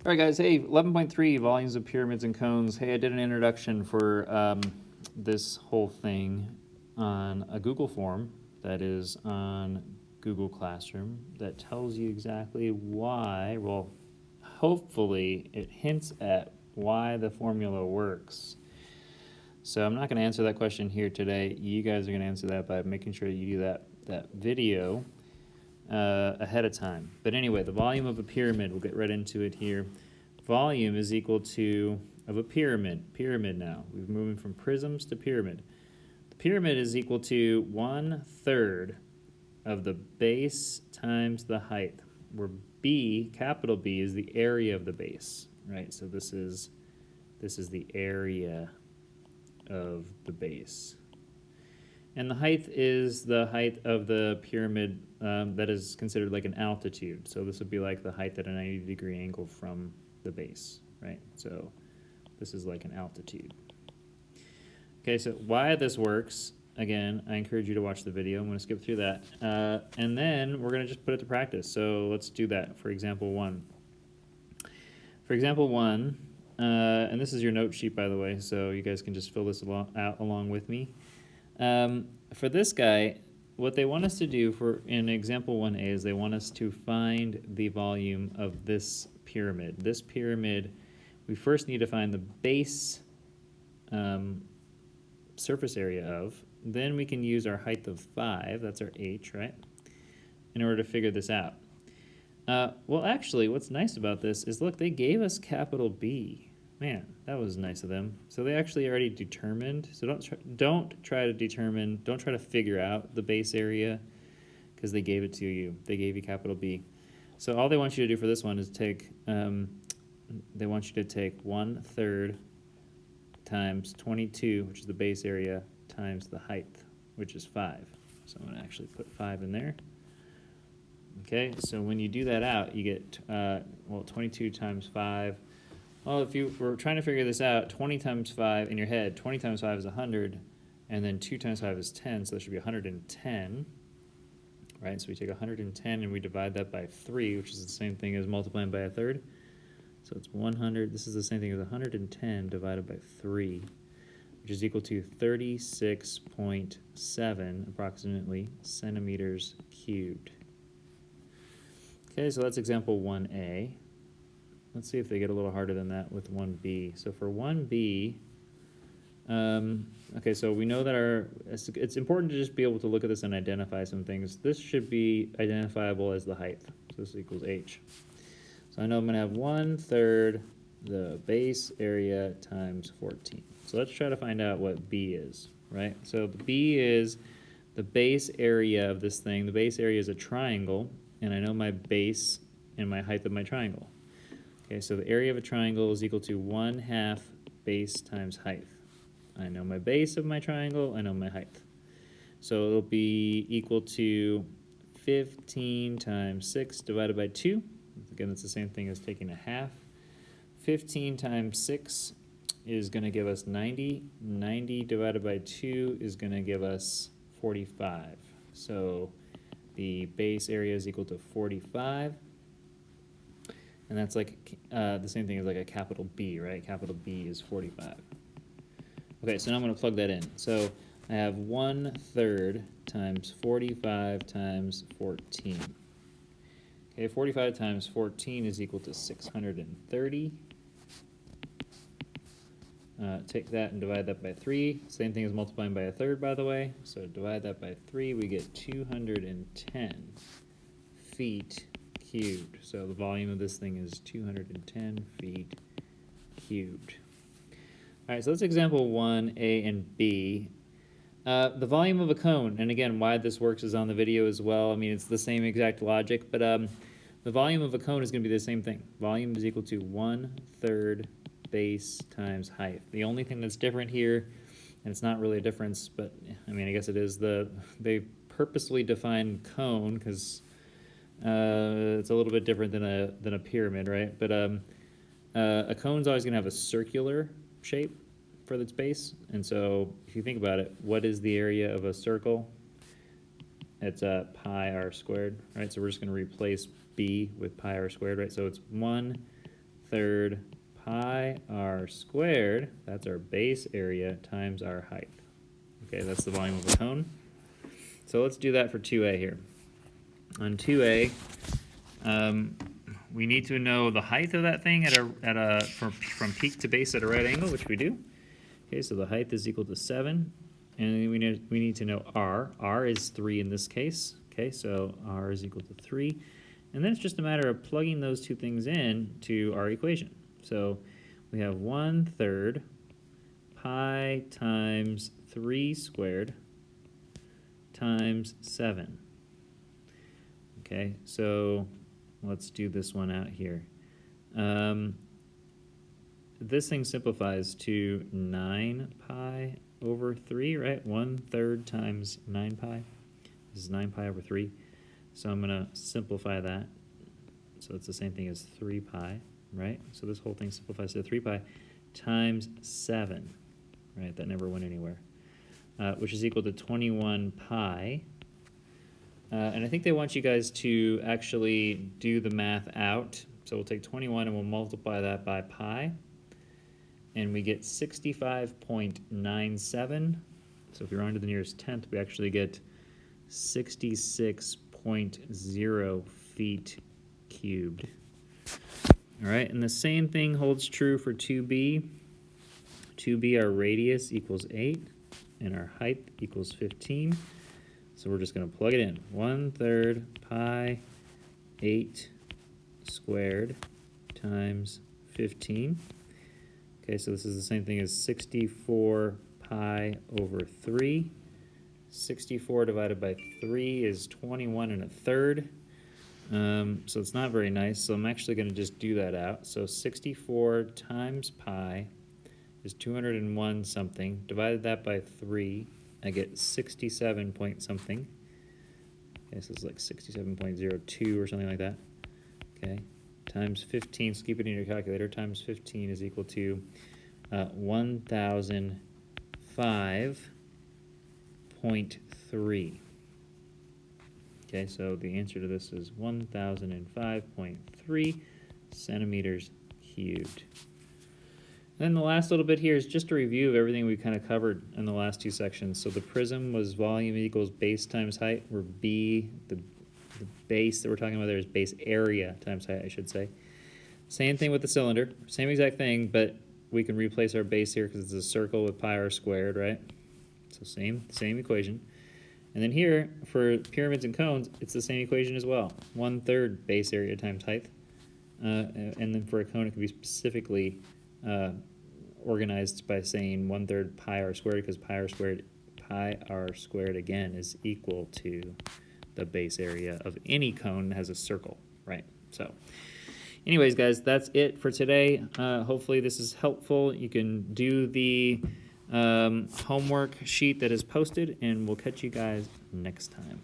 All right, guys. Hey, 11.3 volumes of pyramids and cones. Hey, I did an introduction for this whole thing on a Google form that is on Google Classroom that tells you exactly why. Well, hopefully it hints at why the formula works. So I'm not going to answer that question here today. You guys are going to answer that by making sure you do that video ahead of time. But anyway, the volume of a pyramid, we'll get right into it here. Volume is equal to, of a pyramid now. We're moving from prisms to pyramid. The pyramid is equal to 1/3 of the base times the height, where B, capital B, is the area of the base, right? So this is the area of the base. And the height is the height of the pyramid that is considered like an altitude. So this would be like the height at a 90-degree angle from the base, right? So this is like an altitude. Okay, so why this works, again, I encourage you to watch the video. I'm going to skip through that. And then we're going to just put it to practice. So let's do that for example 1. For example 1, and this is your note sheet, by the way, so you guys can just fill this out along with me. For this guy, what they want us to do in example 1A is they want us to find the volume of this pyramid. This pyramid, we first need to find the base surface area of. Then we can use our height of 5, that's our h, right, in order to figure this out. Well, actually, what's nice about this is, look, they gave us capital B. Man, that was nice of them. So they actually already determined. So don't try to figure out the base area, because they gave it to you. They gave you capital B. So all they want you to do for this one is take, they want you to take 1/3 times 22, which is the base area, times the height, which is 5. So I'm going to actually put 5 in there. Okay, so when you do that out, you get, 22 times 5. Well, if you were trying to figure this out, 20 times 5 in your head, 20 times 5 is 100, and then 2 times 5 is 10, so that should be 110, right? So we take 110 and we divide that by 3, which is the same thing as multiplying by 1/3. So it's 100, this is the same thing as 110 divided by 3, which is equal to 36.7, approximately, centimeters cubed. Okay, so that's example 1A. Let's see if they get a little harder than that with 1B. So for 1B, okay, so we know that it's important to just be able to look at this and identify some things. This should be identifiable as the height. So this equals h. So I know I'm going to have 1/3 the base area times 14. So let's try to find out what B is, right? So the B is the base area of this thing. The base area is a triangle, and I know my base and my height of my triangle. Okay, so the area of a triangle is equal to 1/2 base times height. I know my base of my triangle, I know my height. So it'll be equal to 15 times 6 divided by 2. Again, it's the same thing as taking a half. 15 times 6 is going to give us 90. 90 divided by 2 is going to give us 45. So the base area is equal to 45. And that's like the same thing as like a capital B, right? Capital B is 45. Okay, so now I'm going to plug that in. So I have 1/3 times 45 times 14. Okay, 45 times 14 is equal to 630. Take that and divide that by 3. Same thing as multiplying by 1/3, by the way. So divide that by 3, we get 210 feet cubed. So the volume of this thing is 210 feet cubed. All right, so that's example 1, A and B. The volume of a cone, and again, why this works is on the video as well. I mean, it's the same exact logic, but the volume of a cone is going to be the same thing. Volume is equal to 1/3 base times height. The only thing that's different here, and it's not really a difference, but I mean, I guess it is, they purposely defined cone because it's a little bit different than a pyramid, right? But a cone's always going to have a circular shape for its base, and so if you think about it, what is the area of a circle? It's pi r squared, right? So we're just going to replace b with pi r squared, right? So it's 1 1/3 pi r squared, that's our base area, times our height. Okay, that's the volume of a cone. So let's do that for 2a here. On 2a, we need to know the height of that thing from peak to base at a right angle, which we do. Okay, so the height is equal to 7, and we need to know r. R is 3 in this case. Okay, so r is equal to 3. And then it's just a matter of plugging those two things in to our equation. So we have 1/3 pi times 3 squared times 7. Okay, so let's do this one out here. This thing simplifies to 9 pi over 3, right? 1/3 times 9 pi. This is 9 pi over 3. So I'm going to simplify that. So it's the same thing as 3 pi, right? So this whole thing simplifies to 3 pi times 7, right? That never went anywhere, which is equal to 21 pi. And I think they want you guys to actually do the math out. So we'll take 21 and we'll multiply that by pi. And we get 65.97. So if we round to the nearest tenth, we actually get 66.0 feet cubed. All right, and the same thing holds true for 2b. 2b, our radius equals 8, and our height equals 15. So we're just going to plug it in. 1/3 pi 8 squared times 15. Okay, so this is the same thing as 64 pi over 3. 64 divided by 3 is 21 1/3. So it's not very nice, so I'm actually going to just do that out. So 64 times pi is 201 something. Divided that by 3, I get 67 point something. Okay, so it's like 67.02 or something like that. Okay, times 15, so keep it in your calculator, times 15 is equal to 1005.3. Okay, so the answer to this is 1005.3 centimeters cubed. And then the last little bit here is just a review of everything we kind of covered in the last two sections. So the prism was volume equals base times height, where B, the base that we're talking about there is base area times height, I should say. Same thing with the cylinder, same exact thing, but we can replace our base here because it's a circle with pi r squared, right? So same equation. And then here, for pyramids and cones, it's the same equation as well. 1/3 base area times height. And then for a cone, it can be specifically organized by saying 1/3 pi r squared, because pi r squared again is equal to the base area of any cone that has a circle, right? So anyways, guys, that's it for today. Hopefully this is helpful. You can do the homework sheet that is posted, and we'll catch you guys next time.